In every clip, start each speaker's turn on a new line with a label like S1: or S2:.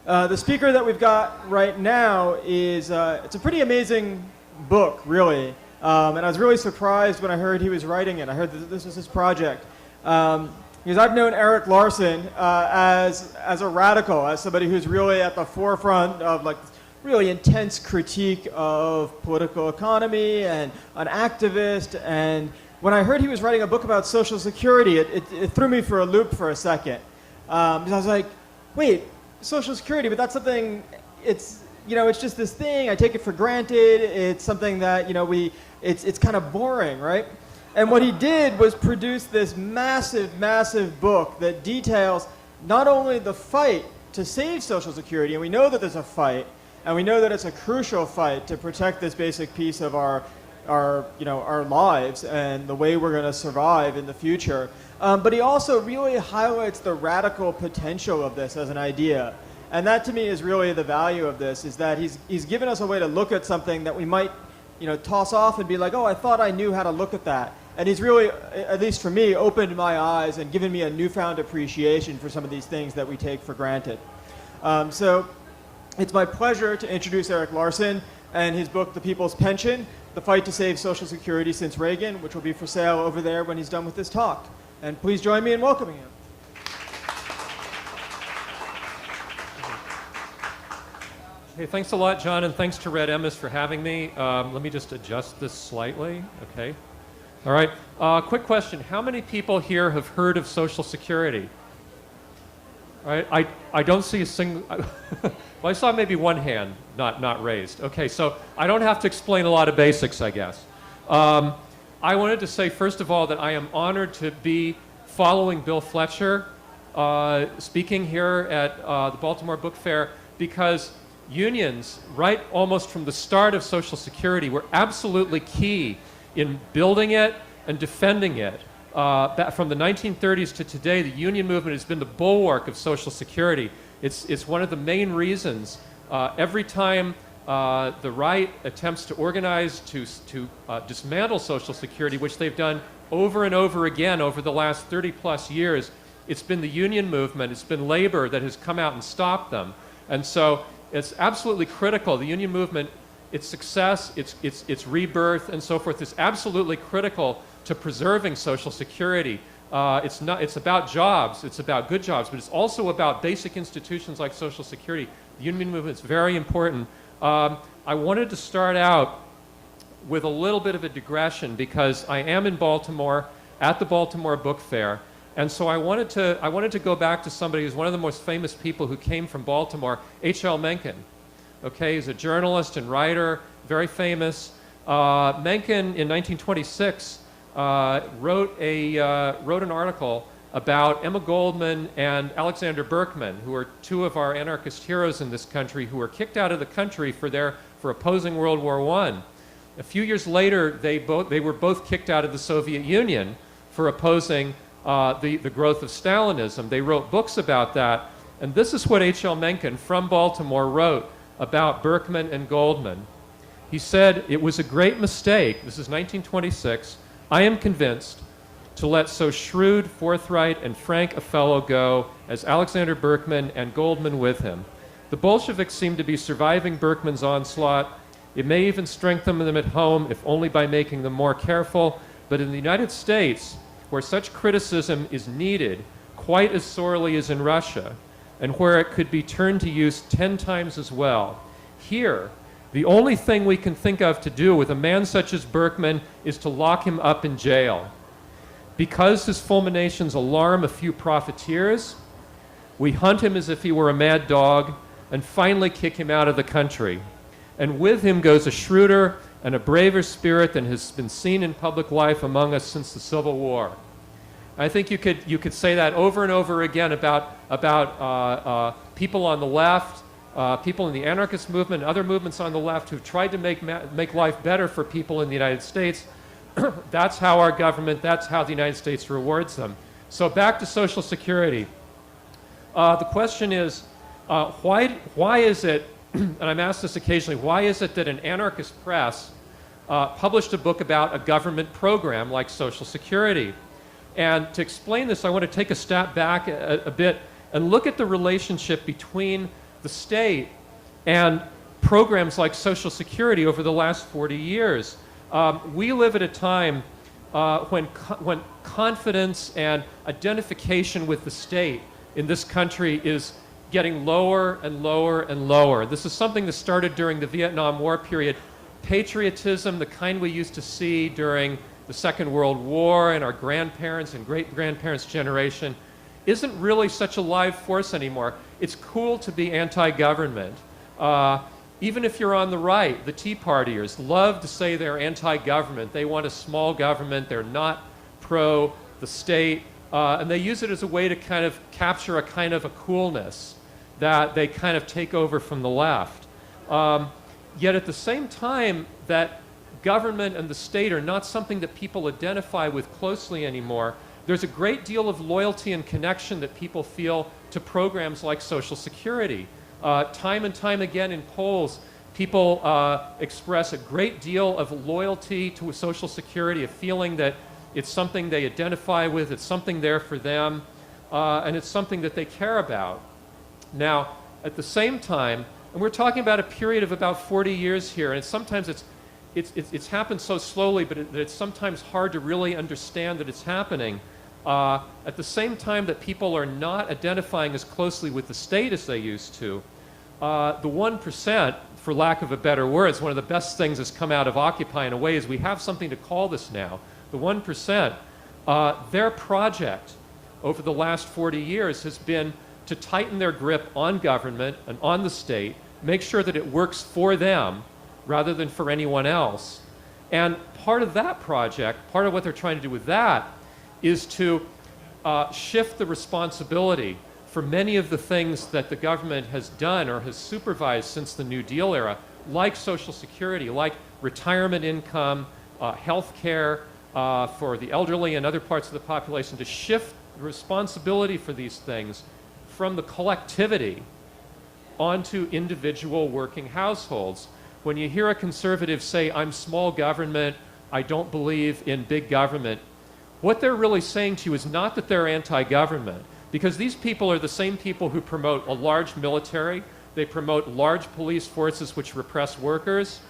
S1: The speaker that we've got right now is, it's a pretty amazing book, really. And I was really surprised when I heard he was writing it. I heard that this was his project. Because I've known Erik Laursen as a radical, as somebody who's really at the forefront of like really intense critique of political economy and an activist. And when I heard he was writing a book about Social Security, it threw me for a loop for a second. Because I was like, wait, Social Security, but that's something, it's just this thing, I take it for granted, it's something that, it's kind of boring, right? And what he did was produce this massive, massive book that details not only the fight to save Social Security, and we know that there's a fight, and we know that it's a crucial fight to protect this basic piece of our lives and the way we're going to survive in the future. But he also really highlights the radical potential of this as an idea. And that to me is really the value of this, is that he's given us a way to look at something that we might toss off and be like, oh, I thought I knew how to look at that. And he's really, at least for me, opened my eyes and given me a newfound appreciation for some of these things that we take for granted. So it's my pleasure to introduce Erik Laursen and his book, The People's Pension, The Fight to Save Social Security Since Reagan, which will be for sale over there when he's done with this talk. And please join me in welcoming him.
S2: Hey, thanks a lot, John, and thanks to Red Emmis for having me. Let me just adjust this slightly. Okay. All right. Quick question. How many people here have heard of Social Security? All right. I don't see a single... well, I saw maybe one hand not raised. Okay, so I don't have to explain a lot of basics, I guess. I wanted to say, first of all, that I am honored to be following Bill Fletcher speaking here at the Baltimore Book Fair, because unions, right almost from the start of Social Security, were absolutely key in building it and defending it. From the 1930s to today, the union movement has been the bulwark of Social Security. It's one of the main reasons every time the right attempts to organize to dismantle Social Security, which they've done over and over again over the last 30 plus years, it's been the union movement, it's been labor that has come out and stopped them. And so it's absolutely critical. The union movement, its success, its rebirth, and so forth is absolutely critical to preserving Social Security. It's about jobs, it's about good jobs, but it's also about basic institutions like Social Security. The union movement is very important. I wanted to start out with a little bit of a digression, because I am in Baltimore at the Baltimore Book Fair, and so I wanted to go back to somebody who's one of the most famous people who came from Baltimore, H.L. Mencken. Okay, he's a journalist and writer, very famous. Mencken in 1926 wrote an article about Emma Goldman and Alexander Berkman, who are two of our anarchist heroes in this country, who were kicked out of the country for opposing World War I. A few years later, they were both kicked out of the Soviet Union for opposing the growth of Stalinism. They wrote books about that, and this is what H.L. Mencken from Baltimore wrote about Berkman and Goldman. He said, "It was a great mistake," this is 1926, "I am convinced, to let so shrewd, forthright, and frank a fellow go as Alexander Berkman and Goldman with him. The Bolsheviks seem to be surviving Berkman's onslaught. It may even strengthen them at home, if only by making them more careful. But in the United States, where such criticism is needed quite as sorely as in Russia, and where it could be turned to use 10 times as well, here, the only thing we can think of to do with a man such as Berkman is to lock him up in jail. Because his fulminations alarm a few profiteers, we hunt him as if he were a mad dog, and finally kick him out of the country. And with him goes a shrewder and a braver spirit than has been seen in public life among us since the Civil War." I think you could say that over and over again about people on the left, people in the anarchist movement, and other movements on the left who've tried to make life better for people in the United States. That's how our government, that's how the United States rewards them. So back to Social Security. The question is, why is it, and I'm asked this occasionally, why is it that an anarchist press published a book about a government program like Social Security? And to explain this, I want to take a step back a bit and look at the relationship between the state and programs like Social Security over the last 40 years. We live at a time when confidence and identification with the state in this country is getting lower and lower and lower. This is something that started during the Vietnam War period. Patriotism, the kind we used to see during the Second World War and our grandparents and great-grandparents' generation, isn't really such a live force anymore. It's cool to be anti-government. Even if you're on the right, the Tea Partiers love to say they're anti-government. They want a small government. They're not pro the state. And they use it as a way to kind of capture a kind of a coolness that they kind of take over from the left. Yet at the same time that government and the state are not something that people identify with closely anymore, there's a great deal of loyalty and connection that people feel to programs like Social Security. Time and time again in polls, people express a great deal of loyalty to Social Security, a feeling that it's something they identify with, it's something there for them, and it's something that they care about. Now, at the same time, and we're talking about a period of about 40 years here, and sometimes it's happened so slowly, but it's sometimes hard to really understand that it's happening. At the same time that people are not identifying as closely with the state as they used to, the 1%, for lack of a better word, it's one of the best things that's come out of Occupy in a way is we have something to call this now. The 1%, their project over the last 40 years has been to tighten their grip on government and on the state, make sure that it works for them rather than for anyone else. And part of that project, part of what they're trying to do with that, is to shift the responsibility for many of the things that the government has done or has supervised since the New Deal era, like Social Security, like retirement income, health care for the elderly and other parts of the population, to shift the responsibility for these things from the collectivity onto individual working households. When you hear a conservative say, I'm small government, I don't believe in big government, what they're really saying to you is not that they're anti-government, because these people are the same people who promote a large military, they promote large police forces which repress workers,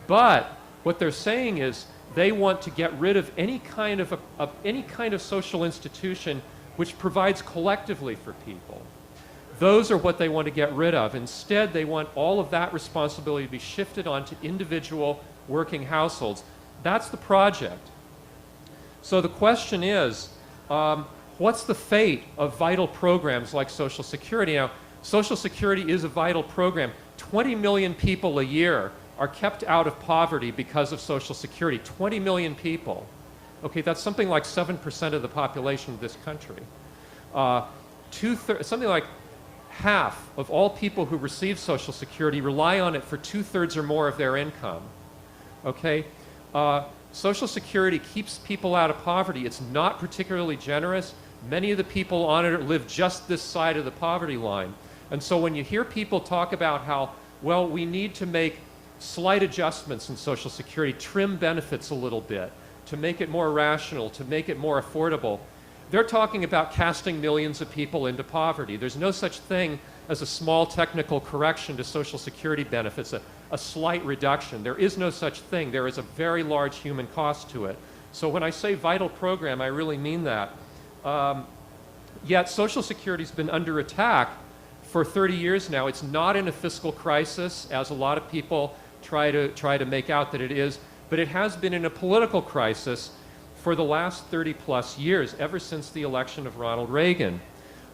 S2: but what they're saying is they want to get rid of any kind of social institution which provides collectively for people. Those are what they want to get rid of. Instead, they want all of that responsibility to be shifted onto individual working households. That's the project. So the question is, what's the fate of vital programs like Social Security? Now, Social Security is a vital program. 20 million people a year are kept out of poverty because of Social Security. 20 million people. Okay, that's something like 7% of the population of this country. Something like half of all people who receive Social Security rely on it for 2/3 or more of their income. Okay? Social Security keeps people out of poverty. It's not particularly generous. Many of the people on it live just this side of the poverty line. And so when you hear people talk about how, well, we need to make slight adjustments in Social Security, trim benefits a little bit, to make it more rational, to make it more affordable, they're talking about casting millions of people into poverty. There's no such thing as a small technical correction to Social Security benefits, a slight reduction. There is no such thing. There is a very large human cost to it. So when I say vital program, I really mean that. Yet Social Security's been under attack for 30 years now. It's not in a fiscal crisis, as a lot of people try to make out that it is, but it has been in a political crisis for the last 30 plus years, ever since the election of Ronald Reagan.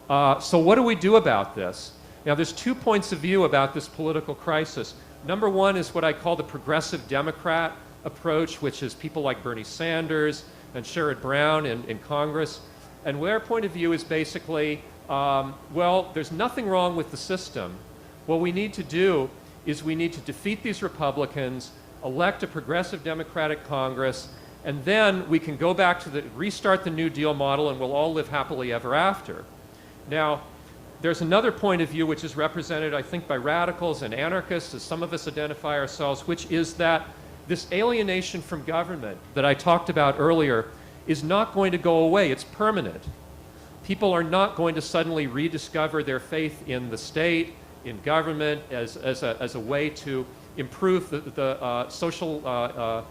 S2: So what do we do about this? Now, there's 2 points of view about this political crisis. Number one is what I call the progressive Democrat approach, which is people like Bernie Sanders and Sherrod Brown in Congress. And their point of view is basically, well, there's nothing wrong with the system. What we need to do is we need to defeat these Republicans, elect a progressive Democratic Congress, and then we can go back to restart the New Deal model, and we'll all live happily ever after. Now, there's another point of view which is represented, I think, by radicals and anarchists, as some of us identify ourselves, which is that this alienation from government that I talked about earlier is not going to go away. It's permanent. people are not going to suddenly rediscover their faith in the state, in government, as a way to improve the social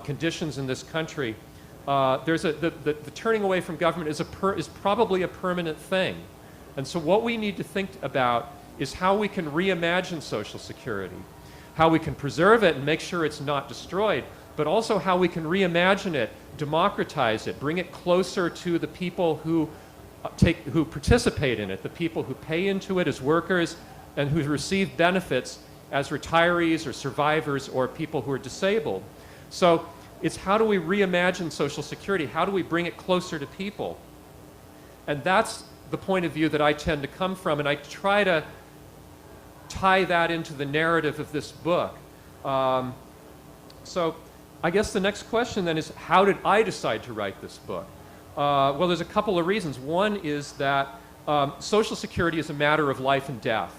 S2: conditions in this country. The turning away from government is probably a permanent thing. And so what we need to think about is how we can reimagine Social Security, how we can preserve it and make sure it's not destroyed, but also how we can reimagine it, democratize it, bring it closer to the people who participate in it, the people who pay into it as workers and who receive benefits as retirees or survivors or people who are disabled. So it's how do we reimagine Social Security? How do we bring it closer to people? And that's the point of view that I tend to come from, and I try to tie that into the narrative of this book. So I guess the next question then is, how did I decide to write this book? Well, there's a couple of reasons. One is that Social Security is a matter of life and death.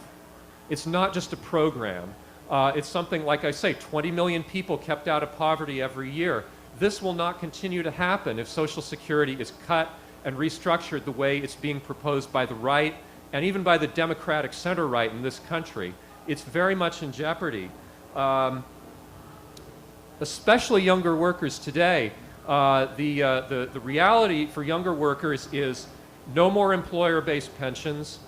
S2: It's not just a program. It's something, like I say, 20 million people kept out of poverty every year. This will not continue to happen if Social Security is cut and restructured the way it's being proposed by the right and even by the Democratic center right in this country. It's very much in jeopardy. Especially younger workers today, the reality for younger workers is no more employer-based pensions.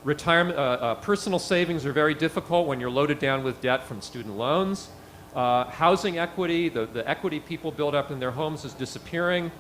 S2: Retirement, personal savings are very difficult when you're loaded down with debt from student loans. Housing equity, the equity people build up in their homes is disappearing.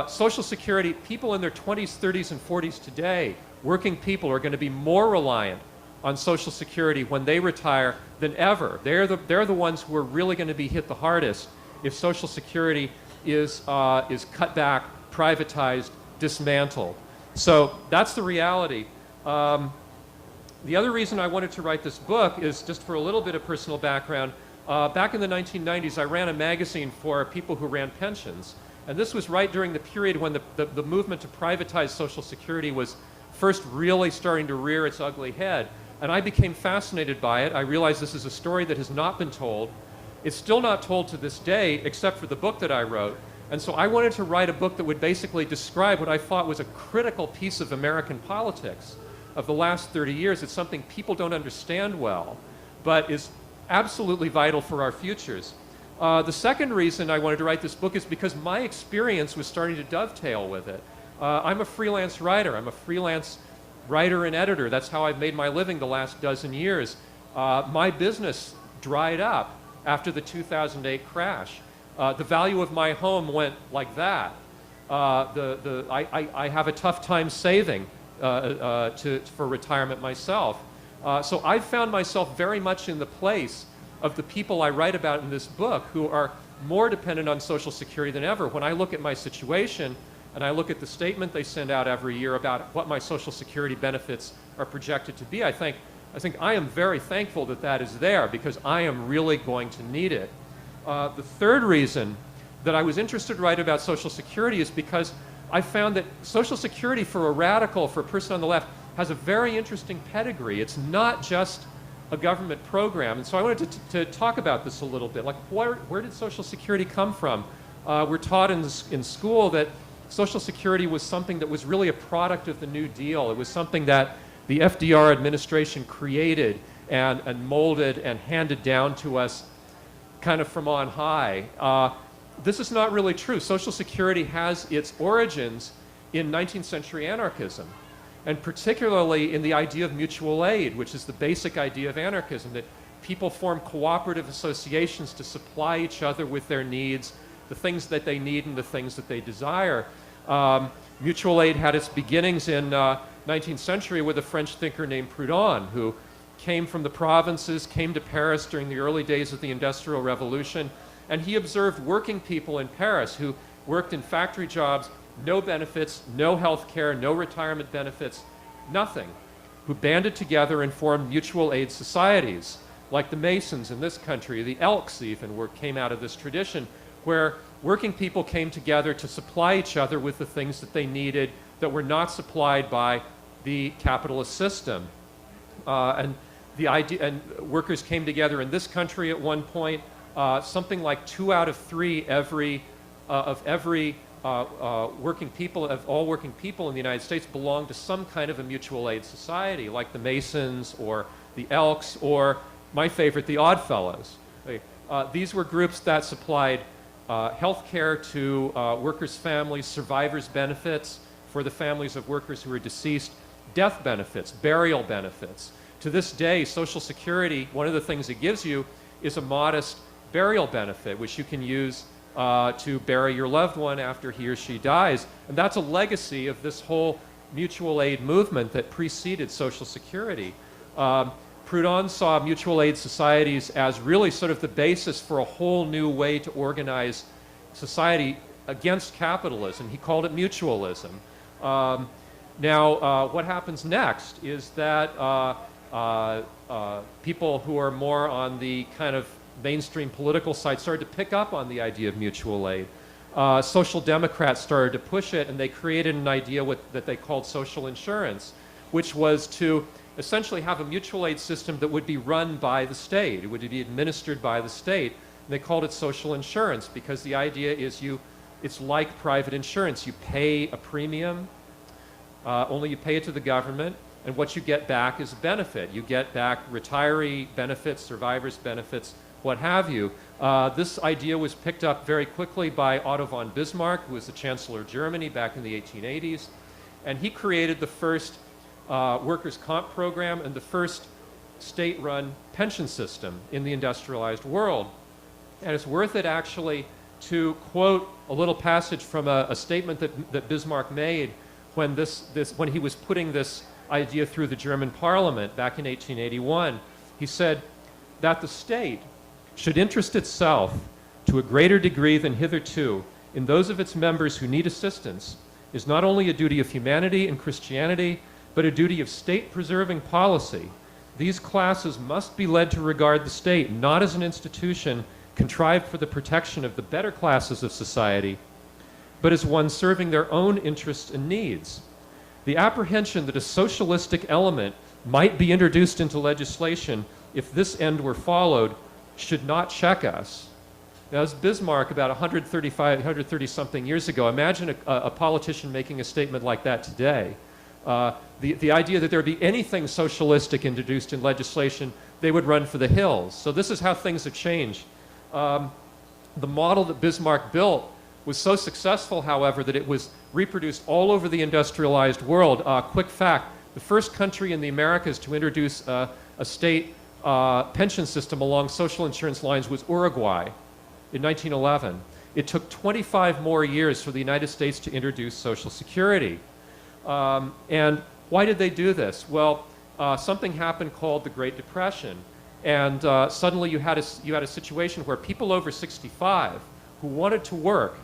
S2: Social Security, people in their 20s, 30s, and 40s today, working people, are going to be more reliant on Social Security when they retire than ever. They're the ones who are really going to be hit the hardest if Social Security is cut back, privatized, dismantled. So that's the reality. The other reason I wanted to write this book is just for a little bit of personal background. Back in the 1990s, I ran a magazine for people who ran pensions. And this was right during the period when the movement to privatize Social Security was first really starting to rear its ugly head. And I became fascinated by it. I realized this is a story that has not been told. It's still not told to this day, except for the book that I wrote. And so I wanted to write a book that would basically describe what I thought was a critical piece of American politics of the last 30 years. It's something people don't understand well, but is absolutely vital for our futures. The second reason I wanted to write this book is because my experience was starting to dovetail with it. I'm a freelance writer. I'm a freelance writer and editor. That's how I've made my living the last dozen years. My business dried up after the 2008 crash. The value of my home went like that. I have a tough time saving for retirement myself. So I've found myself very much in the place of the people I write about in this book who are more dependent on Social Security than ever. When I look at my situation and I look at the statement they send out every year about what my Social Security benefits are projected to be, I think I am very thankful that that is there, because I am really going to need it. The third reason that I was interested to write about Social Security is because I found that Social Security, for a radical, for a person on the left, has a very interesting pedigree. It's not just a government program. And so I wanted to talk about this a little bit. Like, where did Social Security come from? We're taught in school that Social Security was something that was really a product of the New Deal. It was something that the FDR administration created and molded and handed down to us kind of from on high. This is not really true. Social Security has its origins in 19th century anarchism, and particularly in the idea of mutual aid, which is the basic idea of anarchism, that people form cooperative associations to supply each other with their needs, the things that they need and the things that they desire. Mutual aid had its beginnings in 19th century with a French thinker named Proudhon, who came from the provinces, came to Paris during the early days of the Industrial Revolution, and he observed working people in Paris who worked in factory jobs, no benefits, no health care, no retirement benefits, nothing, who banded together and formed mutual aid societies, like the Masons in this country, the Elks even came out of this tradition, where working people came together to supply each other with the things that they needed that were not supplied by the capitalist system. And workers came together in this country at one point. Something like 2 out of 3 of every working people, all working people in the United States belonged to some kind of a mutual aid society, like the Masons or the Elks, or my favorite, the Oddfellows. These were groups that supplied health care to workers' families, survivors' benefits for the families of workers who were deceased, death benefits, burial benefits. To this day, Social Security, one of the things it gives you is a modest burial benefit, which you can use to bury your loved one after he or she dies. And that's a legacy of this whole mutual aid movement that preceded Social Security. Proudhon saw mutual aid societies as really sort of the basis for a whole new way to organize society against capitalism. He called it mutualism. Now, what happens next is that people who are more on the kind of mainstream political side started to pick up on the idea of mutual aid. Social Democrats started to push it, and they created an idea that they called social insurance, which was to essentially have a mutual aid system that would be run by the state. It would be administered by the state. And they called it social insurance because the idea is it's like private insurance. You pay a premium, only you pay it to the government, and what you get back is a benefit. You get back retiree benefits, survivors benefits, what have you. This idea was picked up very quickly by Otto von Bismarck, who was the Chancellor of Germany back in the 1880s. And he created the first workers' comp program and the first state-run pension system in the industrialized world. And it's worth it actually to quote a little passage from a statement that Bismarck made when he was putting this idea through the German parliament back in 1881. He said that the state should interest itself to a greater degree than hitherto in those of its members who need assistance is not only a duty of humanity and Christianity, but a duty of state-preserving policy. These classes must be led to regard the state not as an institution contrived for the protection of the better classes of society, but as one serving their own interests and needs. The apprehension that a socialistic element might be introduced into legislation if this end were followed should not check us. Now, as Bismarck about 130-something years ago, imagine a politician making a statement like that today. The idea that there would be anything socialistic introduced in legislation, they would run for the hills. So this is how things have changed. The model that Bismarck built was so successful, however, that it was reproduced all over the industrialized world. Quick fact, the first country in the Americas to introduce a state pension system along social insurance lines was Uruguay in 1911. It took 25 more years for the United States to introduce Social Security. And why did they do this? Well, something happened called the Great Depression. And suddenly you had a situation where people over 65 who wanted to work,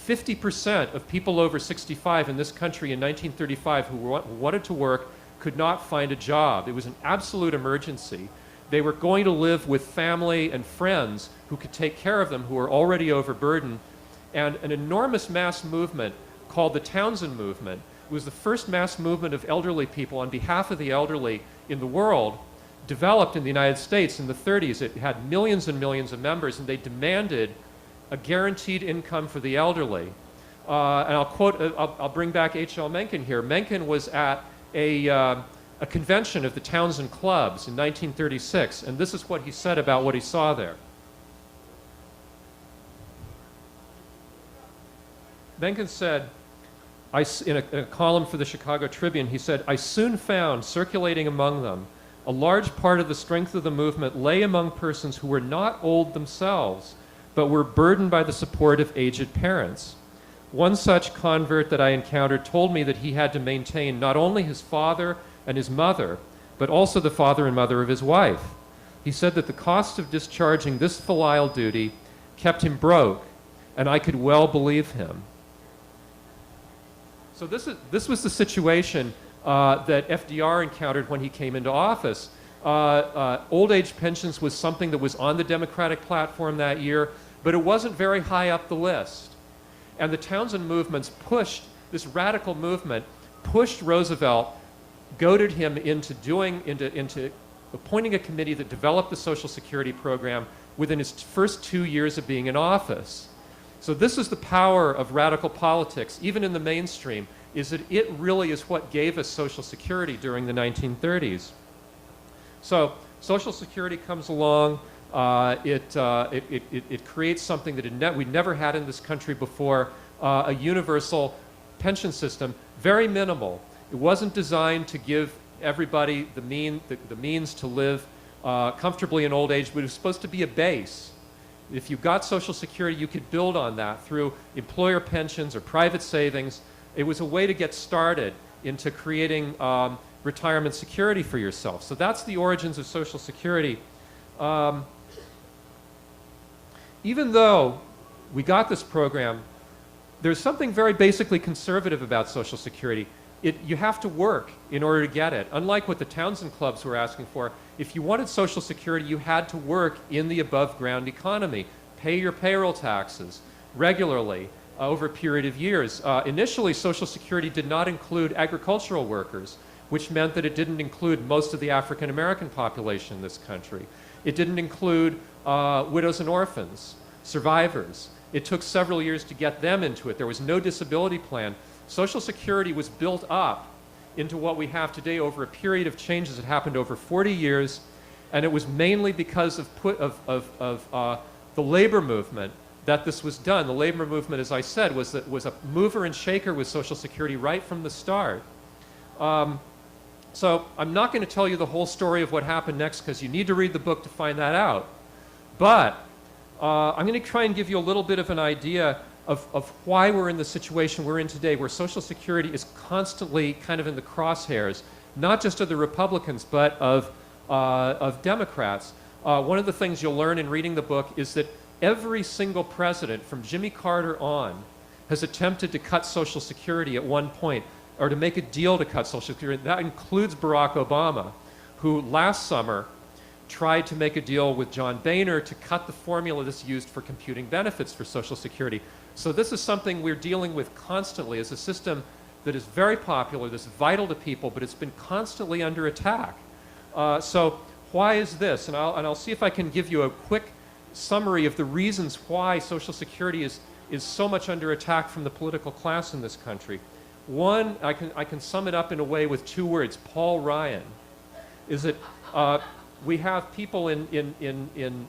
S2: 50% of people over 65 in this country in 1935 who wanted to work could not find a job. It was an absolute emergency. They were going to live with family and friends who could take care of them, who were already overburdened. And an enormous mass movement called the Townsend Movement was the first mass movement of elderly people on behalf of the elderly in the world, developed in the United States in the 30s. It had millions and millions of members, and they demanded a guaranteed income for the elderly. And I'll bring back H.L. Mencken here. Mencken was at a convention of the Townsend Clubs in 1936, and this is what he said about what he saw there. Mencken said, in a column for the Chicago Tribune, he said, "I soon found circulating among them a large part of the strength of the movement lay among persons who were not old themselves, but were burdened by the support of aged parents. One such convert that I encountered told me that he had to maintain not only his father and his mother, but also the father and mother of his wife. He said that the cost of discharging this filial duty kept him broke, and I could well believe him." So this was the situation that FDR encountered when he came into office. Old age pensions was something that was on the Democratic platform that year, but it wasn't very high up the list. And the Townsend movements this radical movement pushed Roosevelt, goaded him into appointing a committee that developed the Social Security program within his first 2 years of being in office. So this is the power of radical politics, even in the mainstream, is that it really is what gave us Social Security during the 1930s. So Social Security comes along. It creates something that we never had in this country before, a universal pension system, very minimal. It wasn't designed to give everybody the means to live comfortably in old age, but it was supposed to be a base. If you got Social Security, you could build on that through employer pensions or private savings. It was a way to get started into creating retirement security for yourself. So that's the origins of Social Security. Even though we got this program, there's something very basically conservative about Social Security. You have to work in order to get it. Unlike what the Townsend clubs were asking for, if you wanted Social Security, you had to work in the above-ground economy, pay your payroll taxes regularly over a period of years. Initially, Social Security did not include agricultural workers, which meant that it didn't include most of the African-American population in this country. It didn't include widows and orphans, survivors. It took several years to get them into it. There was no disability plan. Social Security was built up into what we have today over a period of changes that happened over 40 years, and it was mainly because of the labor movement that this was done. The labor movement, as I said, was a mover and shaker with Social Security right from the start. So I'm not going to tell you the whole story of what happened next, because you need to read the book to find that out. But I'm going to try and give you a little bit of an idea of why we're in the situation we're in today, where Social Security is constantly kind of in the crosshairs, not just of the Republicans, but of Democrats. One of the things you'll learn in reading the book is that every single president, from Jimmy Carter on, has attempted to cut Social Security at one point, or to make a deal to cut Social Security. That includes Barack Obama, who last summer tried to make a deal with John Boehner to cut the formula that's used for computing benefits for Social Security. So this is something we're dealing with constantly as a system that is very popular, that's vital to people, but it's been constantly under attack. So why is this? And I'll see if I can give you a quick summary of the reasons why Social Security is so much under attack from the political class in this country. One, I can sum it up in a way with two words: Paul Ryan. Is that we have people in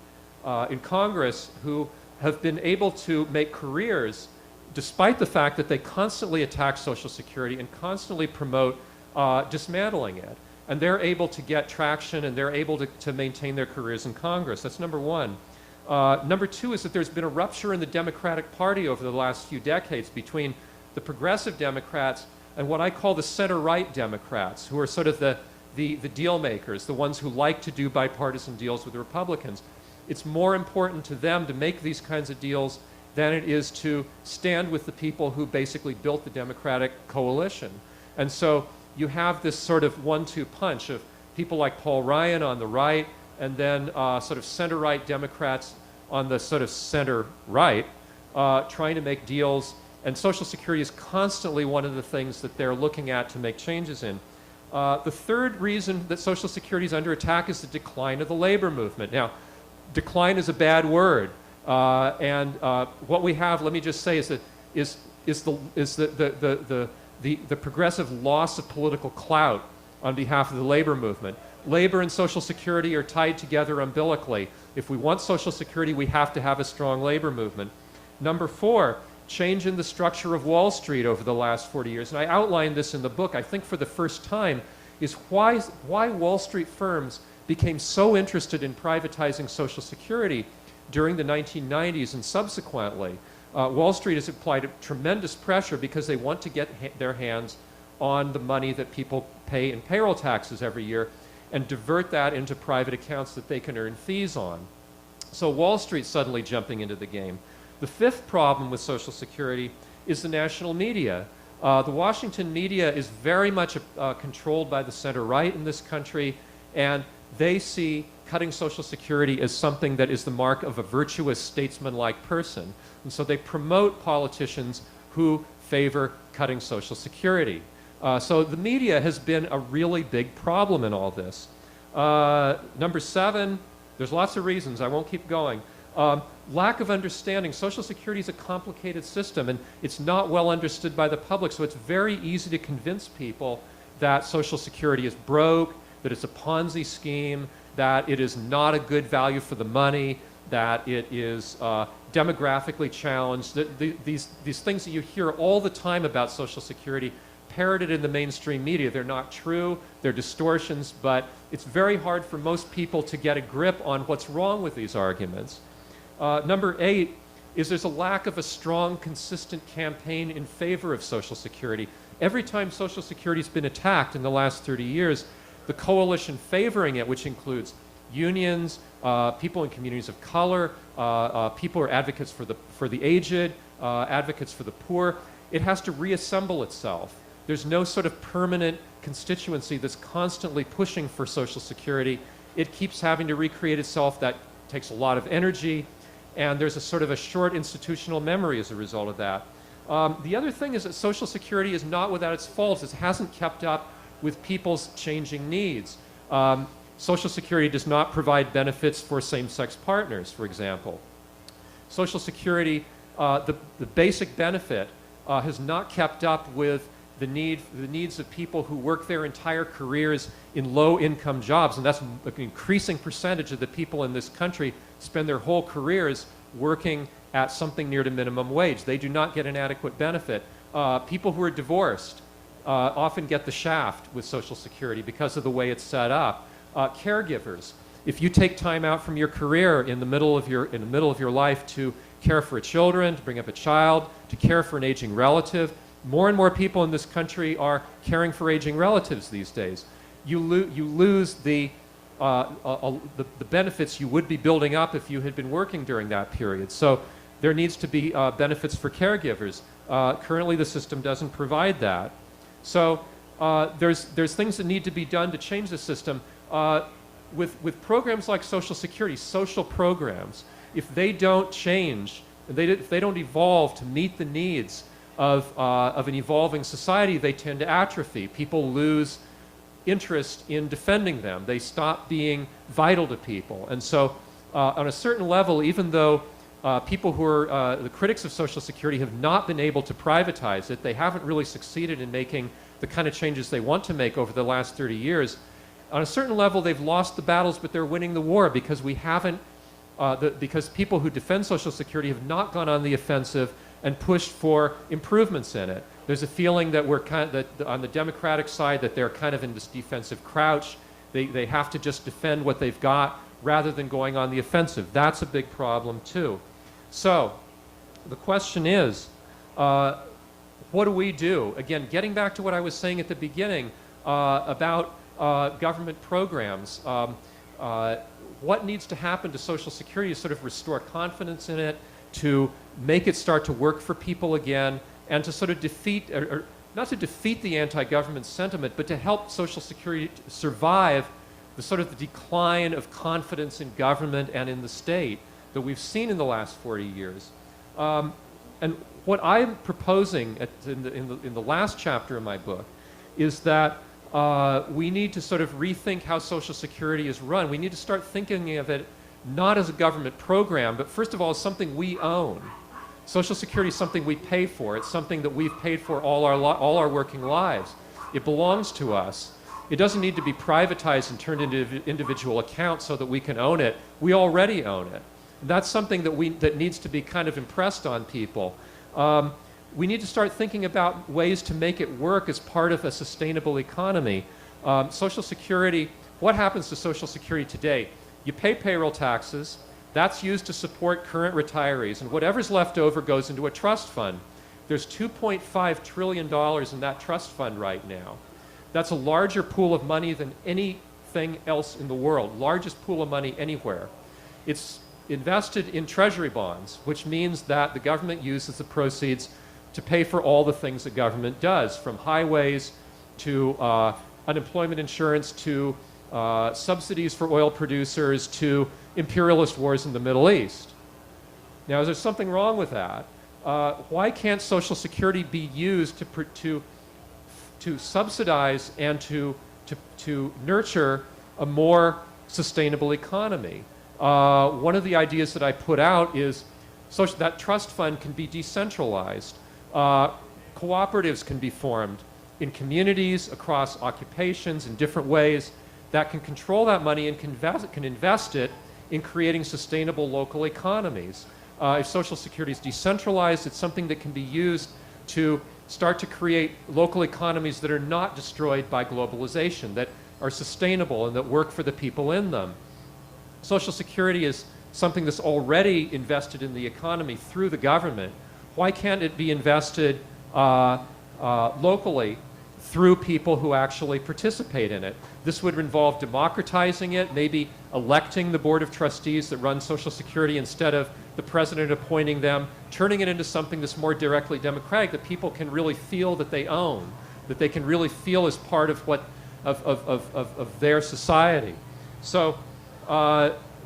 S2: Congress who have been able to make careers despite the fact that they constantly attack Social Security and constantly promote dismantling it. And they're able to get traction, and they're able to maintain their careers in Congress. That's number one. Number two is that there's been a rupture in the Democratic Party over the last few decades between the progressive Democrats and what I call the center-right Democrats, who are sort of the deal makers, the ones who like to do bipartisan deals with the Republicans. It's more important to them to make these kinds of deals than it is to stand with the people who basically built the Democratic coalition. And so you have this sort of 1-2 punch of people like Paul Ryan on the right, and then sort of center-right Democrats on the sort of center-right, trying to make deals. And Social Security is constantly one of the things that they're looking at to make changes in. The third reason that Social Security is under attack is the decline of the labor movement. Now, decline is a bad word, and what we have, let me just say, is the progressive loss of political clout on behalf of the labor movement. Labor and Social Security are tied together umbilically. If we want Social Security, we have to have a strong labor movement. Number four, change in the structure of Wall Street over the last 40 years. And I outlined this in the book, I think for the first time, is why Wall Street firms became so interested in privatizing Social Security during the 1990s and subsequently. Wall Street has applied tremendous pressure because they want to get their hands on the money that people pay in payroll taxes every year and divert that into private accounts that they can earn fees on. So Wall Street's suddenly jumping into the game. The fifth problem with Social Security is the national media. The Washington media is very much controlled by the center-right in this country, and they see cutting Social Security as something that is the mark of a virtuous statesman-like person. And so they promote politicians who favor cutting Social Security. So the media has been a really big problem in all this. Number seven, there's lots of reasons, I won't keep going. Lack of understanding. Social Security is a complicated system, and it's not well understood by the public, so it's very easy to convince people that Social Security is broke, that it's a Ponzi scheme, that it is not a good value for the money, that it is demographically challenged. These things that you hear all the time about Social Security parroted in the mainstream media. They're not true, they're distortions, but it's very hard for most people to get a grip on what's wrong with these arguments. Number 8 is there's a lack of a strong, consistent campaign in favor of Social Security. Every time Social Security has been attacked in the last 30 years, the coalition favoring it, which includes unions, people in communities of color, people who are advocates for the aged, advocates for the poor, it has to reassemble itself. There's no sort of permanent constituency that's constantly pushing for Social Security. It keeps having to recreate itself. That takes a lot of energy, and there's a sort of a short institutional memory as a result of that. The other thing is that Social Security is not without its faults. It hasn't kept up with people's changing needs. Social Security does not provide benefits for same-sex partners, for example. Social Security, the basic benefit, has not kept up with the needs of people who work their entire careers in low-income jobs, and that's an increasing percentage of the people in this country spend their whole careers working at something near to minimum wage. They do not get an adequate benefit. People who are divorced often get the shaft with Social Security because of the way it's set up. Caregivers, if you take time out from your career in the middle of your life to care for children, to bring up a child, to care for an aging relative, more and more people in this country are caring for aging relatives these days. You lose the benefits you would be building up if you had been working during that period. So there needs to be benefits for caregivers. Currently, the system doesn't provide that. So there's things that need to be done to change the system. With programs like Social Security, social programs, if they don't change, if they don't evolve to meet the needs of an evolving society, they tend to atrophy. People lose interest in defending them. They stop being vital to people. And so on a certain level, even though people who are the critics of Social Security have not been able to privatize it, they haven't really succeeded in making the kind of changes they want to make over the last 30 years. On a certain level, they've lost the battles, but they're winning the war because we haven't, because people who defend Social Security have not gone on the offensive and pushed for improvements in it. There's a feeling that we're on the Democratic side, that they're kind of in this defensive crouch. They have to just defend what they've got rather than going on the offensive. That's a big problem too. So the question is, what do we do? Again, getting back to what I was saying at the beginning about government programs. What needs to happen to Social Security to sort of restore confidence in it, to make it start to work for people again, and to sort of defeat, or not to defeat the anti-government sentiment, but to help Social Security survive the sort of the decline of confidence in government and in the state that we've seen in the last 40 years. And what I'm proposing in the last chapter of my book is that we need to sort of rethink how Social Security is run. We need to start thinking of it not as a government program, but first of all as something we own. Social Security is something we pay for. It's something that we've paid for all our working lives. It belongs to us. It doesn't need to be privatized and turned into individual accounts so that we can own it. We already own it. That's something that needs to be kind of impressed on people. We need to start thinking about ways to make it work as part of a sustainable economy. Social Security, what happens to Social Security today? You pay payroll taxes, that's used to support current retirees, and whatever's left over goes into a trust fund. There's $2.5 trillion in that trust fund right now. That's a larger pool of money than anything else in the world, largest pool of money anywhere. It's invested in treasury bonds, which means that the government uses the proceeds to pay for all the things that government does, from highways to unemployment insurance to subsidies for oil producers to imperialist wars in the Middle East. Now, is there something wrong with that? Why can't Social Security be used to subsidize and to nurture a more sustainable economy? one of the ideas that I put out is that trust fund can be decentralized. Cooperatives can be formed in communities, across occupations, in different ways that can control that money and can invest it in creating sustainable local economies. If Social Security is decentralized, it's something that can be used to start to create local economies that are not destroyed by globalization, that are sustainable and that work for the people in them. Social Security is something that's already invested in the economy through the government. Why can't it be invested locally through people who actually participate in it? This would involve democratizing it, maybe electing the board of trustees that run Social Security instead of the president appointing them, turning it into something that's more directly democratic, that people can really feel that they own, that they can really feel as part of of their society. So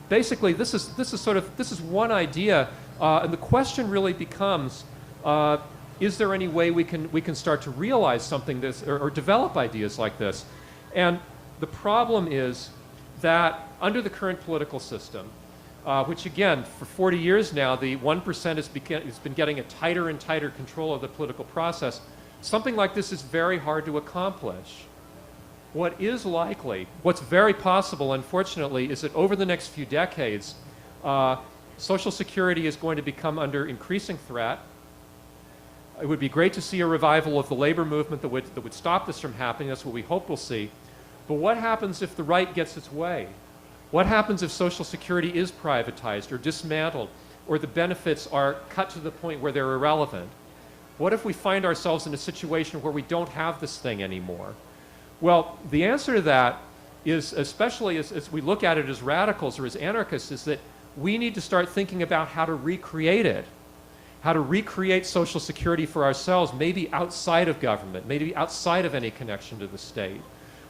S2: basically, this is one idea, and the question really becomes: is there any way we can start to realize something or develop ideas like this? And the problem is that under the current political system, which again, for 40 years now, the 1% has been getting a tighter and tighter control of the political process, something like this is very hard to accomplish. What is likely, what's very possible, unfortunately, is that over the next few decades, Social Security is going to become under increasing threat. It would be great to see a revival of the labor movement that would stop this from happening. That's what we hope we'll see. But what happens if the right gets its way? What happens if Social Security is privatized or dismantled, or the benefits are cut to the point where they're irrelevant? What if we find ourselves in a situation where we don't have this thing anymore? Well, the answer to that is, especially as we look at it as radicals or as anarchists, is that we need to start thinking about how to recreate it, how to recreate Social Security for ourselves, maybe outside of government, maybe outside of any connection to the state.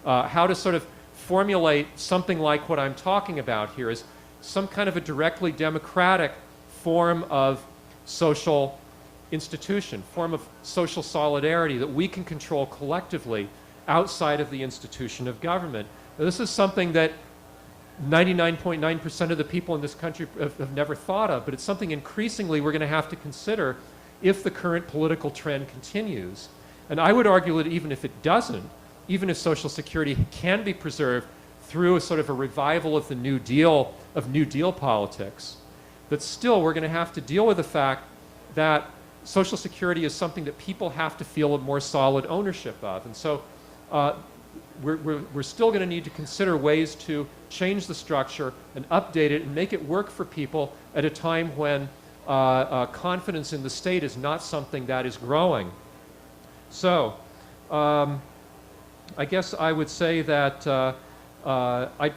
S2: How to sort of formulate something like what I'm talking about here is some kind of a directly democratic form of social institution, form of social solidarity that we can control collectively outside of the institution of government. Now, this is something that 99.9% of the people in this country have never thought of, but it's something increasingly we're going to have to consider if the current political trend continues. And I would argue that even if it doesn't, even if Social Security can be preserved through a sort of a revival of the New Deal politics, that still we're going to have to deal with the fact that Social Security is something that people have to feel a more solid ownership of. And so we're still going to need to consider ways to change the structure and update it and make it work for people at a time when confidence in the state is not something that is growing. So I guess I would say that I'd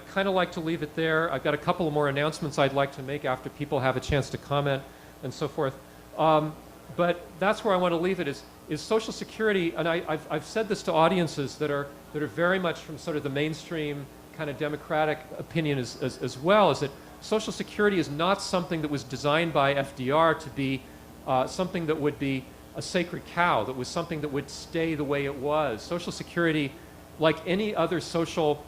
S2: kind of like to leave it there. I've got a couple of more announcements I'd like to make after people have a chance to comment and so forth. But that's where I want to leave it, is Social Security, and I've said this to audiences that are very much from sort of the mainstream kind of democratic opinion as well, is that Social Security is not something that was designed by FDR to be something that would be a sacred cow, that was something that would stay the way it was. Social Security, like any other social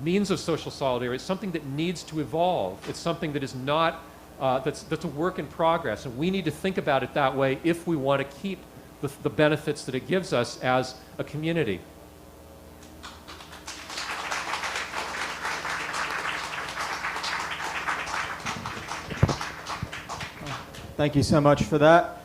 S2: means of social solidarity, is something that needs to evolve. It's something that is not, that's a work in progress, and we need to think about it that way if we want to keep the benefits that it gives us as a community.
S1: Thank you so much for that.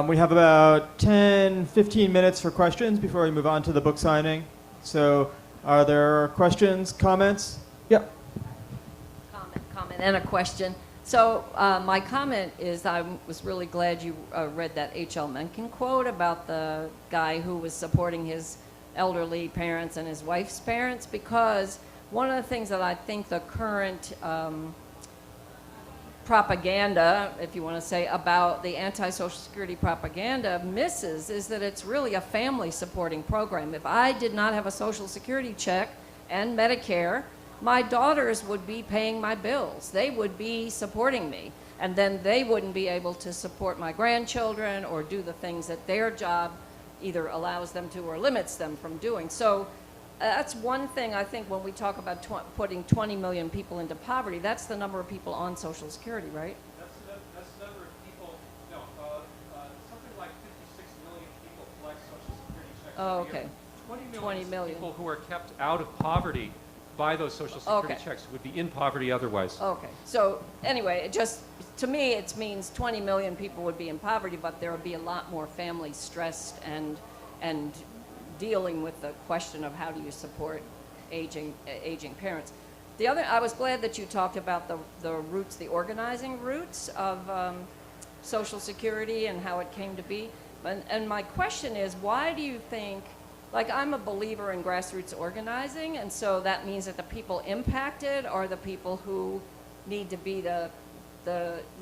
S1: We have about 10-15 minutes for questions before we move on to the book signing. So are there questions, comments? Yep.
S3: Comment and a question. So my comment is I was really glad you read that H.L. Mencken quote about the guy who was supporting his elderly parents and his wife's parents, because one of the things that I think the current propaganda, if you want to say, about the anti-Social Security propaganda misses is that it's really a family supporting program. If I did not have a Social Security check and Medicare, my daughters would be paying my bills. They would be supporting me. And then they wouldn't be able to support my grandchildren or do the things that their job either allows them to or limits them from doing. So that's one thing I think when we talk about putting 20 million people into poverty, that's the number of people on Social Security, right?
S2: That's the number of people, no, something like 56 million people collect Social Security checks.
S3: Oh,
S2: every year.
S3: okay.
S2: 20 million,
S3: 20 million.
S2: people who are kept out of poverty by those Social Security
S3: Okay.
S2: checks would be in poverty otherwise.
S3: Okay, so anyway, it just, to me, it means 20 million people would be in poverty, but there would be a lot more families stressed and dealing with the question of how do you support aging parents. The other, I was glad that you talked about the roots, the organizing roots of Social Security and how it came to be. And my question is, why do you think, like, I'm a believer in grassroots organizing, and so that means that the people impacted are the people who need to be the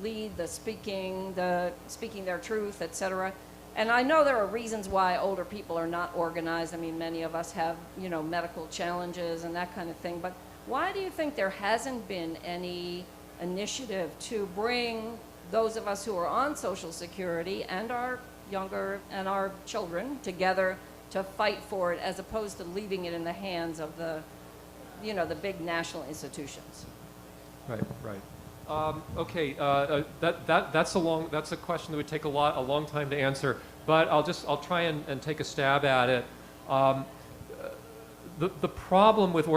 S3: lead, the speaking their truth, etc. And I know there are reasons why older people are not organized. I mean, many of us have, medical challenges and that kind of thing. But why do you think there hasn't been any initiative to bring those of us who are on Social Security and our younger and our children together to fight for it, as opposed to leaving it in the hands of the big national institutions?
S2: Right. Okay, that's a question that would take a long time to answer, but I'll try and take a stab at it. The problem with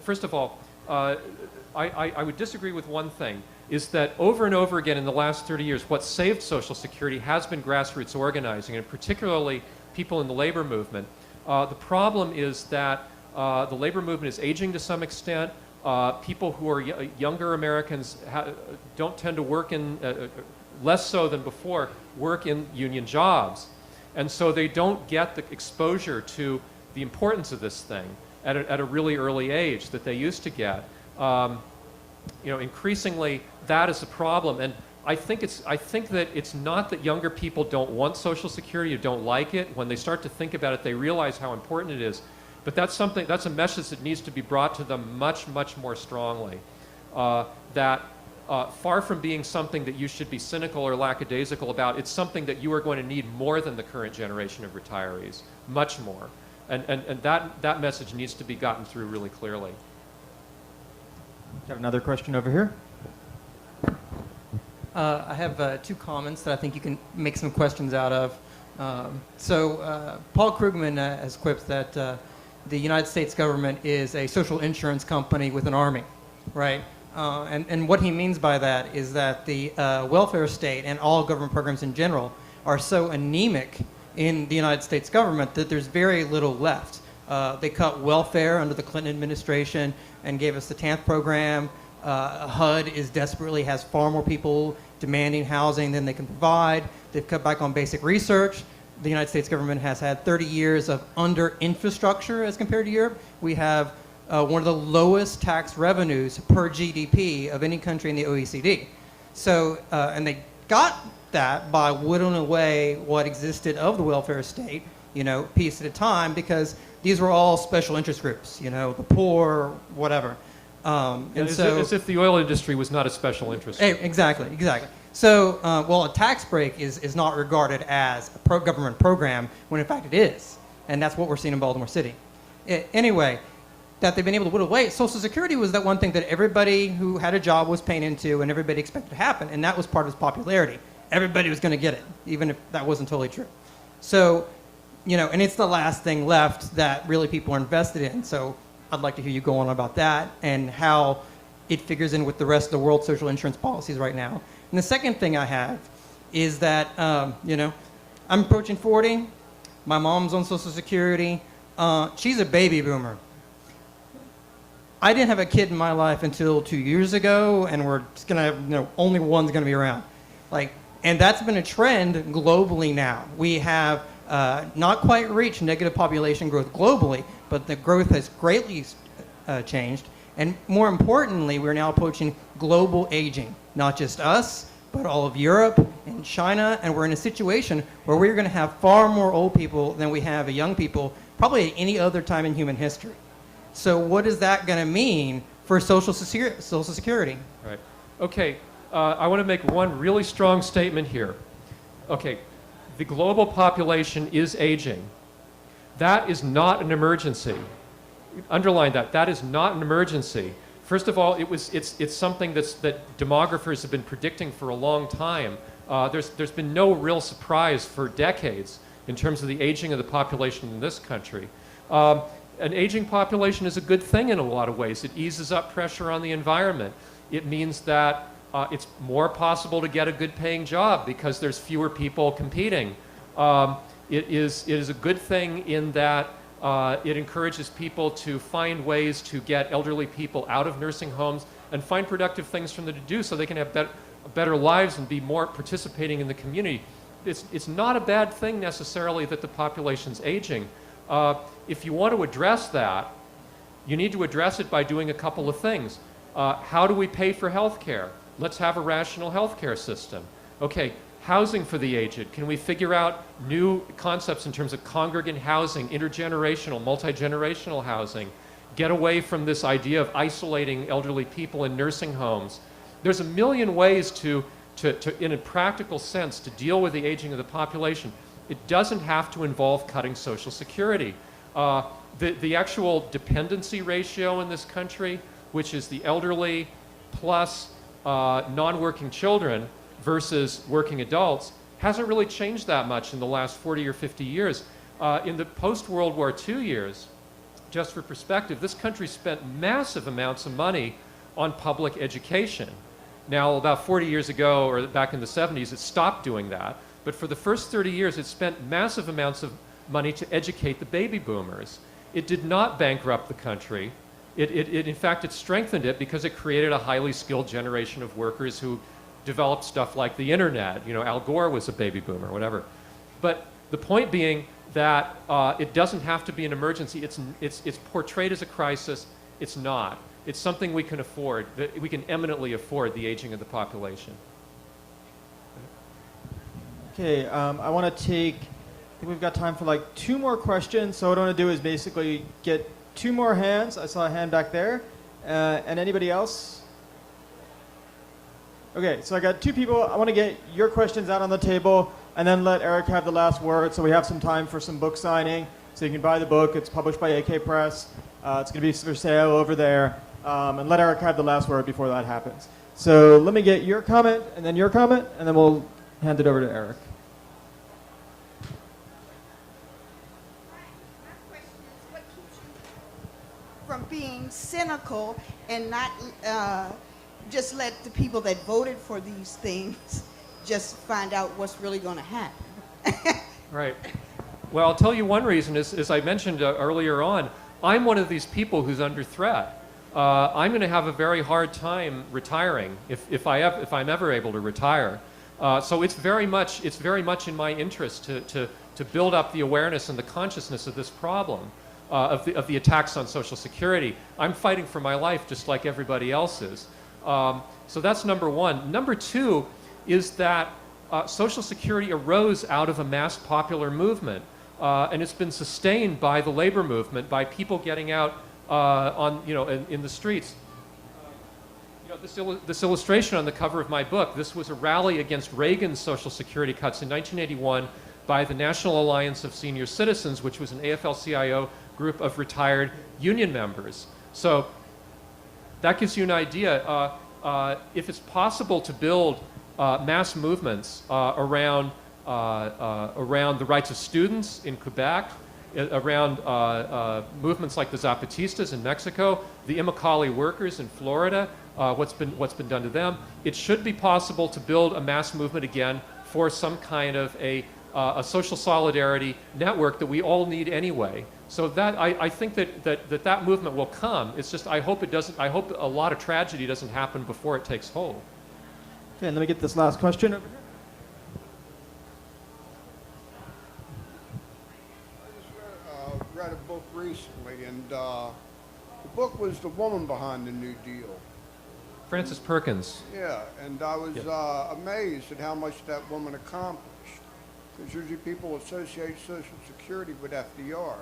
S2: first of all, I would disagree with one thing, is that over and over again in the last 30 years, what saved Social Security has been grassroots organizing, and particularly people in the labor movement. The problem is that the labor movement is aging to some extent. People who are younger Americans don't tend to work in, less so than before, work in union jobs. And so they don't get the exposure to the importance of this thing at a really early age that they used to get. Increasingly, that is a problem. And I think that it's not that younger people don't want Social Security or don't like it. When they start to think about it, they realize how important it is. But that's a message that needs to be brought to them much, much more strongly. That far from being something that you should be cynical or lackadaisical about, it's something that you are going to need more than the current generation of retirees, much more. And that message needs to be gotten through really clearly.
S1: Got another question over here.
S4: I have two comments that I think you can make some questions out of. Paul Krugman has quipped that the United States government is a social insurance company with an army, right? And what he means by that is that the welfare state and all government programs in general are so anemic in the United States government that there's very little left. They cut welfare under the Clinton administration and gave us the TANF program. HUD has far more people demanding housing than they can provide. They've cut back on basic research. The United States government has had 30 years of under-infrastructure as compared to Europe. We have one of the lowest tax revenues per GDP of any country in the OECD. So, and they got that by whittling away what existed of the welfare state, piece at a time, because these were all special interest groups, the poor, whatever.
S2: As if the oil industry was not a special interest.
S4: Exactly. So, a tax break is not regarded as a government program, when in fact it is. And that's what we're seeing in Baltimore City. Anyway, that they've been able to whittle away. Social Security was that one thing that everybody who had a job was paying into and everybody expected to happen, and that was part of its popularity. Everybody was going to get it, even if that wasn't totally true. So, and it's the last thing left that really people are invested in. So I'd like to hear you go on about that and how it figures in with the rest of the world's social insurance policies right now. And the second thing I have is that, I'm approaching 40. My mom's on Social Security. She's a baby boomer. I didn't have a kid in my life until 2 years ago, and we're just going to have, only one's going to be around. And that's been a trend globally now. We have not quite reached negative population growth globally, but the growth has greatly changed. And more importantly, we're now approaching global aging. Not just us, but all of Europe and China. And we're in a situation where we're going to have far more old people than we have young people, probably at any other time in human history. So what is that going to mean for Social Security?
S2: Right. Okay. I want to make one really strong statement here. Okay. The global population is aging. That is not an emergency. underline that. That is not an emergency. First of all, it's something that demographers have been predicting for a long time. There's been no real surprise for decades in terms of the aging of the population in this country. An aging population is a good thing in a lot of ways. It eases up pressure on the environment. It means that it's more possible to get a good paying job because there's fewer people competing. It is a good thing in that it encourages people to find ways to get elderly people out of nursing homes and find productive things for them to do so they can have better lives and be more participating in the community. It's not a bad thing necessarily that the population's aging. If you want to address that, you need to address it by doing a couple of things. How do we pay for health care? Let's have a rational health care system. Okay, housing for the aged. Can we figure out new concepts in terms of congregant housing, intergenerational, multi-generational housing? Get away from this idea of isolating elderly people in nursing homes. There's a million ways to in a practical sense, to deal with the aging of the population. It doesn't have to involve cutting Social Security. The actual dependency ratio in this country, which is the elderly plus non-working children versus working adults, hasn't really changed that much in the last 40 or 50 years. In the post-World War II years, just for perspective, this country spent massive amounts of money on public education. Now, about 40 years ago, or back in the 70s, it stopped doing that. But for the first 30 years, it spent massive amounts of money to educate the baby boomers. It did not bankrupt the country. In fact, it strengthened it because it created a highly skilled generation of workers who developed stuff like the internet. You know, Al Gore was a baby boomer, whatever. But the point being that it doesn't have to be an emergency. It's portrayed as a crisis. It's not. It's something we can afford, that we can eminently afford the aging of the population.
S1: Okay, I want to take, I think we've got time for like 2 more questions. So what I want to do is basically get 2 more hands. I saw a hand back there. And anybody else? Okay, so I got 2 people. I want to get your questions out on the table and then let Eric have the last word so we have some time for some book signing. So you can buy the book. It's published by AK Press. It's going to be for sale over there. And let Eric have the last word before that happens. So let me get your comment, and then your comment, and then we'll hand it over to Eric.
S5: My question is, what keeps you from being cynical and not just let the people that voted for these things just find out what's really going to happen?
S2: Right. Well, I'll tell you one reason is, as I mentioned earlier on, I'm one of these people who's under threat. I'm going to have a very hard time retiring if I'm ever able to retire. So it's very much in my interest to build up the awareness and the consciousness of this problem, of the attacks on Social Security. I'm fighting for my life just like everybody else is. So that's number one. Number two is that Social Security arose out of a mass popular movement, and it's been sustained by the labor movement, by people getting out in the streets. This illustration on the cover of my book, this was a rally against Reagan's Social Security cuts in 1981 by the National Alliance of Senior Citizens, which was an AFL-CIO group of retired union members. So that gives you an idea. If it's possible to build mass movements around the rights of students in Quebec, around movements like the Zapatistas in Mexico, the Immokalee workers in Florida, what's been done to them, it should be possible to build a mass movement again for some kind of a social solidarity network that we all need anyway. So that I think that movement will come. It's just I hope a lot of tragedy doesn't happen before it takes hold.
S1: Okay, and let me get this last question over here.
S6: Read a book recently, and the book was The Woman Behind the New Deal.
S2: Frances Perkins.
S6: Yeah, and I was amazed at how much that woman accomplished. Because usually people associate Social Security with FDR.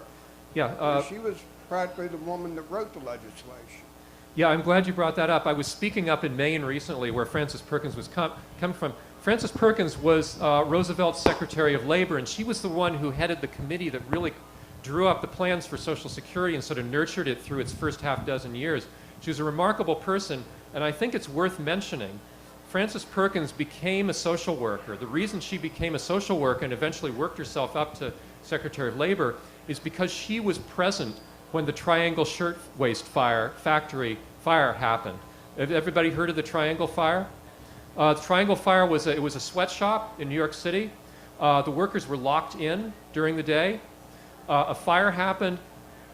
S2: Yeah.
S6: She was practically the woman that wrote the legislation.
S2: Yeah, I'm glad you brought that up. I was speaking up in Maine recently where Frances Perkins was coming from. Frances Perkins was Roosevelt's Secretary of Labor, and she was the one who headed the committee that really drew up the plans for Social Security and sort of nurtured it through its first half dozen years. She was a remarkable person, and I think it's worth mentioning. Frances Perkins became a social worker. The reason she became a social worker and eventually worked herself up to Secretary of Labor is because she was present when the Triangle Shirtwaist factory fire happened. Have everybody heard of the Triangle Fire? The Triangle Fire was it was a sweatshop in New York City. The workers were locked in during the day. A fire happened.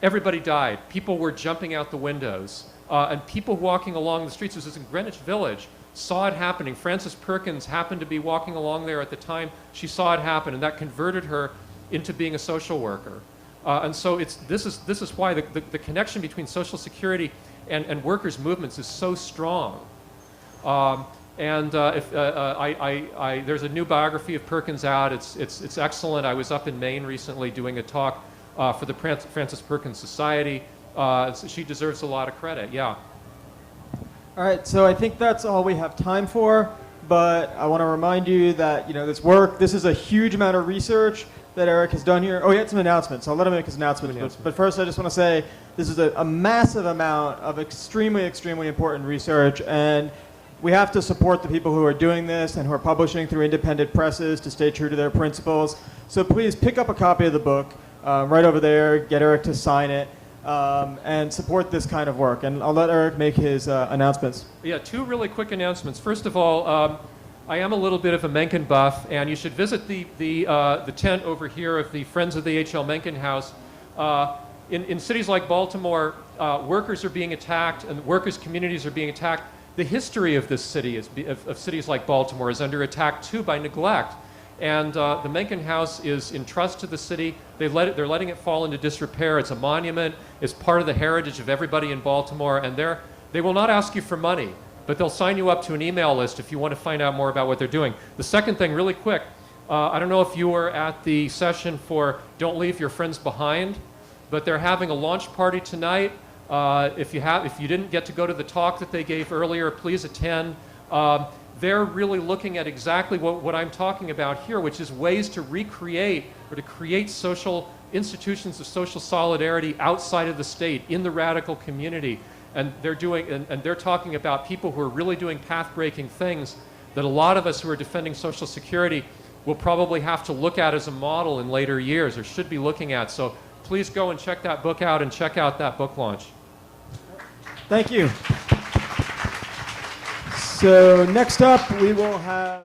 S2: Everybody died. People were jumping out the windows. And people walking along the streets, this was in Greenwich Village, saw it happening. Frances Perkins happened to be walking along there at the time. She saw it happen, and that converted her into being a social worker. And so this is why the connection between Social Security and workers' movements is so strong. There's a new biography of Perkins out. It's excellent. I was up in Maine recently doing a talk for the Frances Perkins Society. She deserves a lot of credit. Yeah.
S1: All right, so I think that's all we have time for, but I want to remind you that, this is a huge amount of research that Eric has done here. Oh, he had some announcements. I'll let him make his announcements. But first, I just want to say this is a massive amount of extremely, extremely important research, and we have to support the people who are doing this and who are publishing through independent presses to stay true to their principles. So please pick up a copy of the book right over there, get Eric to sign it, and support this kind of work. And I'll let Eric make his announcements.
S2: Yeah, two really quick announcements. First of all, I am a little bit of a Mencken buff, and you should visit the tent over here of the Friends of the H.L. Mencken House. In cities like Baltimore, workers are being attacked, and workers' communities are being attacked. The history of this city, of cities like Baltimore, is under attack too by neglect. And the Mencken House is in trust to the city. They're letting it fall into disrepair. It's a monument. It's part of the heritage of everybody in Baltimore. And they will not ask you for money, but they'll sign you up to an email list if you want to find out more about what they're doing. The second thing, really quick, I don't know if you were at the session for Don't Leave Your Friends Behind, but they're having a launch party tonight. If you didn't get to go to the talk that they gave earlier, please attend. They're really looking at exactly what I'm talking about here, which is ways to recreate or to create social institutions of social solidarity outside of the state, in the radical community. And they're talking about people who are really doing path-breaking things that a lot of us who are defending Social Security will probably have to look at as a model in later years, or should be looking at. So please go and check that book out and check out that book launch.
S1: Thank you. So next up, we will have...